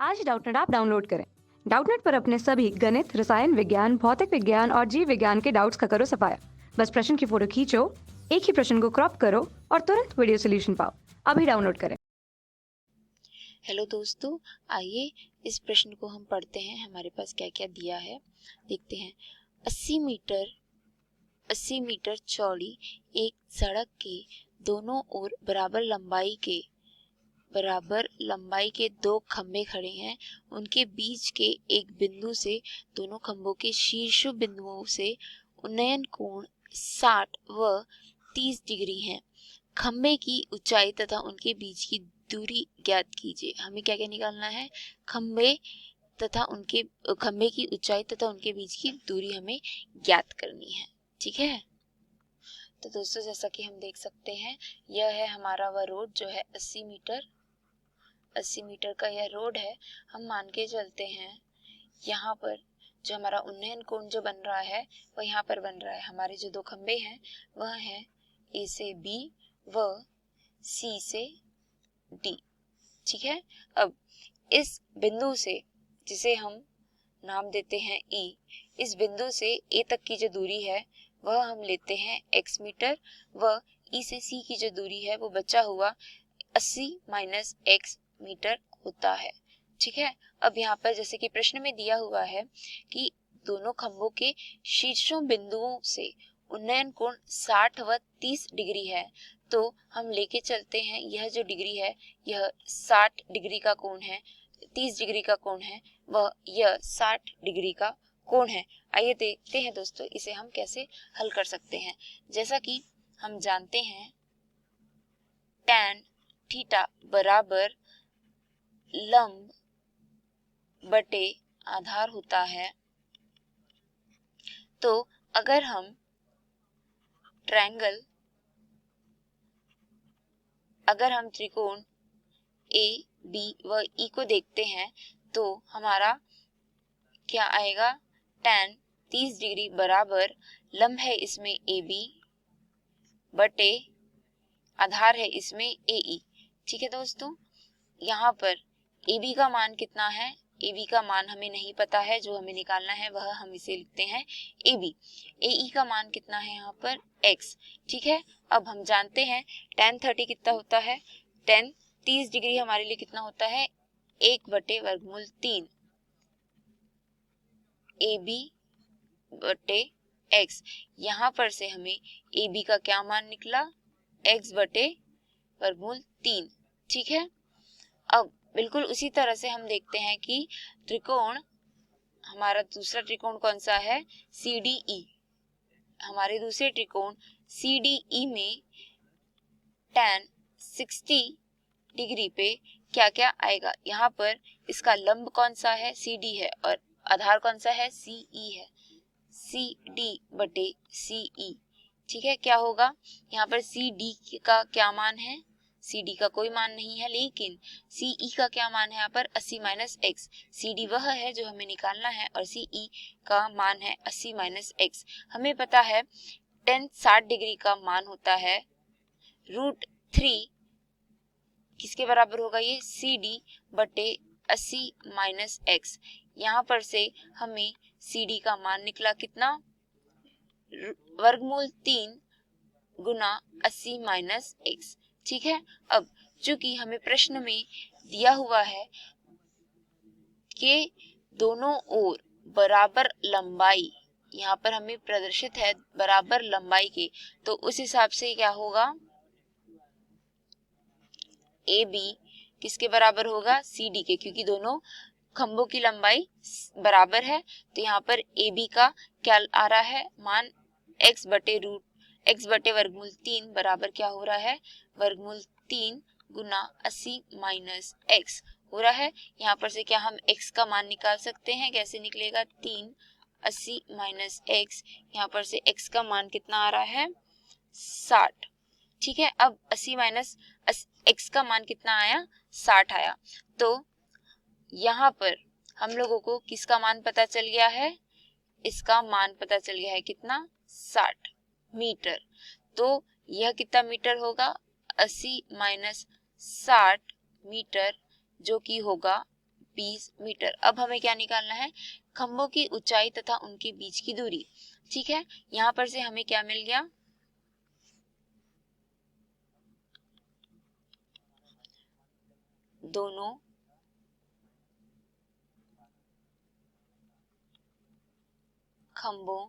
आज Doubtnut app download करें। Doubtnut पर अपने सभी गणित, रसायन विज्ञान, भौतिक विज्ञान और जीव विज्ञान के डाउट्स का करो सफाया। बस प्रश्न की फोटो खींचो, एक ही प्रश्न को क्रॉप करो और तुरंत वीडियो सोल्यूशन पाओ। अभी डाउनलोड करें। हेलो दोस्तों, आइए इस प्रश्न को हम पढ़ते हैं। हमारे पास क्या क्या दिया है देखते हैं। 80 मीटर चौड़ी एक सड़क के दोनों ओर बराबर लंबाई के दो खंभे खड़े हैं। उनके बीच के एक बिंदु से दोनों खंभों के शीर्ष बिंदुओं से उन्नयन कोण 60 व 30 डिग्री है। खंभे की ऊंचाई तथा उनके बीच की दूरी ज्ञात कीजिए। हमें क्या क्या निकालना है? खंभे की ऊंचाई तथा उनके बीच की दूरी हमें ज्ञात करनी है। ठीक है, तो दोस्तों जैसा कि हम देख सकते हैं, यह है हमारा वह रोड जो है 80 मीटर का यह रोड है। हम मान के चलते हैं यहाँ पर जो हमारा उन्नयन कोण जो बन रहा है वह यहाँ पर बन रहा है। हमारे जो दो खंभे हैं वह है ए से बी व सी से डी। ठीक है, अब इस बिंदु से, जिसे हम नाम देते हैं ई, इस बिंदु से ए तक की जो दूरी है वह हम लेते हैं x मीटर व ई से सी की जो दूरी है वो बचा हुआ 80 माइनस x मीटर होता है। ठीक है, अब यहाँ पर जैसे कि प्रश्न में दिया हुआ है कि दोनों खंभों के शीर्षों बिंदुओं से उन्नयन कोण 60 व 30 डिग्री है, तो हम लेके चलते हैं यह जो डिग्री है यह 60 डिग्री का कोण है, 30 डिग्री का कोण है, वह यह 60 डिग्री का कोण है। आइए देखते हैं दोस्तों इसे हम कैसे हल कर सकते हैं। जैसा कि हम जानते हैं tan थीटा बराबर लंब बटे आधार होता है, तो अगर हम त्रिकोण ए बी व ई को देखते हैं तो हमारा क्या आएगा? tan 30 डिग्री बराबर लंब है इसमें ए बी बटे आधार है इसमें ए ई। ठीक है दोस्तों, यहाँ पर ए बी का मान कितना है? ए बी का मान हमें नहीं पता है, जो हमें निकालना है वह हम इसे लिखते हैं ए बी। ए ई का मान कितना है यहाँ पर? x। ठीक है, अब हम जानते हैं tan 30 कितना होता है? tan 30 डिग्री हमारे लिए कितना होता है? 1 बटे वर्गमूल 3 ए बी बटे x। यहाँ पर से हमें ए बी का क्या मान निकला? x बटे वर्गमूल 3। ठीक है, अब बिल्कुल उसी तरह से हम देखते हैं कि त्रिकोण, हमारा दूसरा त्रिकोण कौन सा है? C D E. हमारे दूसरे त्रिकोण सी डी ई में tan 60 डिग्री पे क्या क्या आएगा? यहाँ पर इसका लंब कौन सा है? सी डी है, और आधार कौन सा है? सी ई है। सी डी बटे सी ई। ठीक है, क्या होगा यहाँ पर? सी डी का क्या मान है? सी डी का कोई मान नहीं है, लेकिन सी ई का क्या मान है यहाँ पर? 80 माइनस एक्स। सी डी वह है जो हमें निकालना है और सी ई का मान है 80 माइनस एक्स। हमें पता है tan 60 डिग्री का मान होता है √3। किसके बराबर होगा ये? सी डी बटे 80 माइनस एक्स। यहाँ पर से हमें सी डी का मान निकला कितना? वर्गमूल 3 गुना 80 माइनस एक्स। ठीक है, अब चूंकि हमें प्रश्न में दिया हुआ है कि दोनों ओर बराबर लंबाई, यहाँ पर हमें प्रदर्शित है बराबर लंबाई के, तो उस हिसाब से क्या होगा? ए बी किसके बराबर होगा? सी डी के, क्योंकि दोनों खंभों की लंबाई बराबर है। तो यहाँ पर ए बी का क्या आ रहा है मान? x बटे वर्गमूल 3 बराबर क्या हो रहा है? वर्गमूल 3 गुना 80 माइनस x हो रहा है। यहाँ पर से क्या हम x का मान निकाल सकते हैं? कैसे निकलेगा? 3 80 माइनस x। यहाँ पर से x का मान कितना आ रहा है? 60। ठीक है, अब 80 माइनस x का मान कितना आया? 60 आया। तो यहाँ पर हम लोगों को किसका मान पता चल गया है? इसका मान पता चल गया है कितना? 60 मीटर। तो यह कितना मीटर होगा? 80 माइनस 60 मीटर, जो कि होगा 20 मीटर। अब हमें क्या निकालना है, खंभों की ऊंचाई तथा उनके बीच की दूरी। ठीक है, यहाँ पर से हमें क्या मिल गया, दोनों खंभों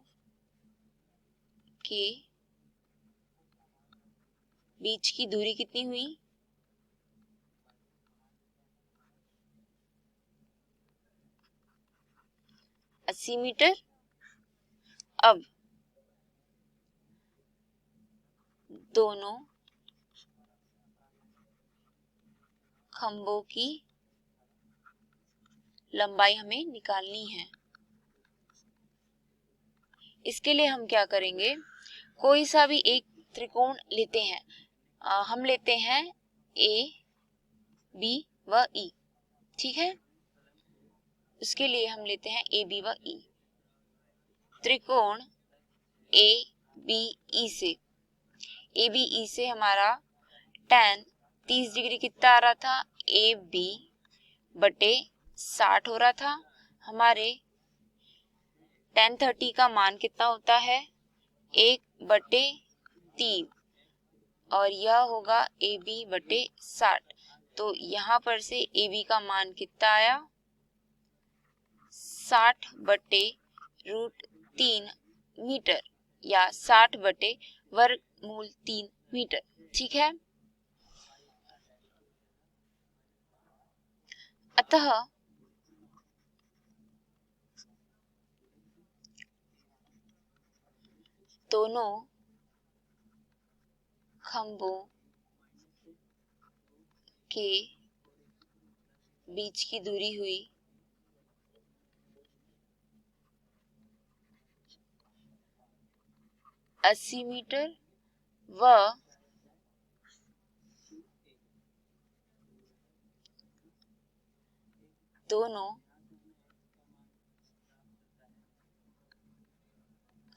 के बीच की दूरी कितनी हुई, 80 मीटर। अब दोनों खंभों की लंबाई हमें निकालनी है। इसके लिए हम क्या करेंगे, कोई सा भी एक त्रिकोण लेते हैं। हम लेते हैं ए, बी व ई। ठीक है, उसके लिए हम लेते हैं ए, बी व ई। त्रिकोण ए बी ई से, ए बी ई से हमारा tan 30 डिग्री कितना आ रहा था, ए बी बटे 60 हो रहा था। हमारे tan 30 का मान कितना होता है, 1/3, और यह होगा ए बी बटे 60। तो यहाँ पर से ए बी का मान कितना आया, 60/√3 मीटर, या 60/वर्गमूल 3 मीटर। ठीक है, अतः दोनों खंभों के बीच की दूरी हुई 80 मीटर व दोनों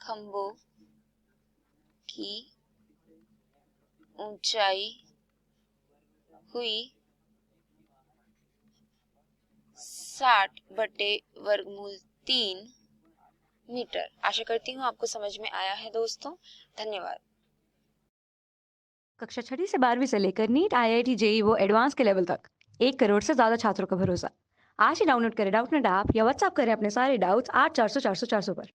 खंभों की ऊंचाई हुई 60/√3 मीटर। आशा करती हूँ आपको समझ में आया है दोस्तों। धन्यवाद। कक्षा 6वीं से 12वीं से लेकर नीट, IIT, JEE वो एडवांस के लेवल तक 1 करोड़ से ज्यादा छात्रों का भरोसा। आज ही डाउनलोड करें डाउटनेट ऐप या व्हाट्सएप करें अपने सारे डाउट्स 8400 400 400 पर।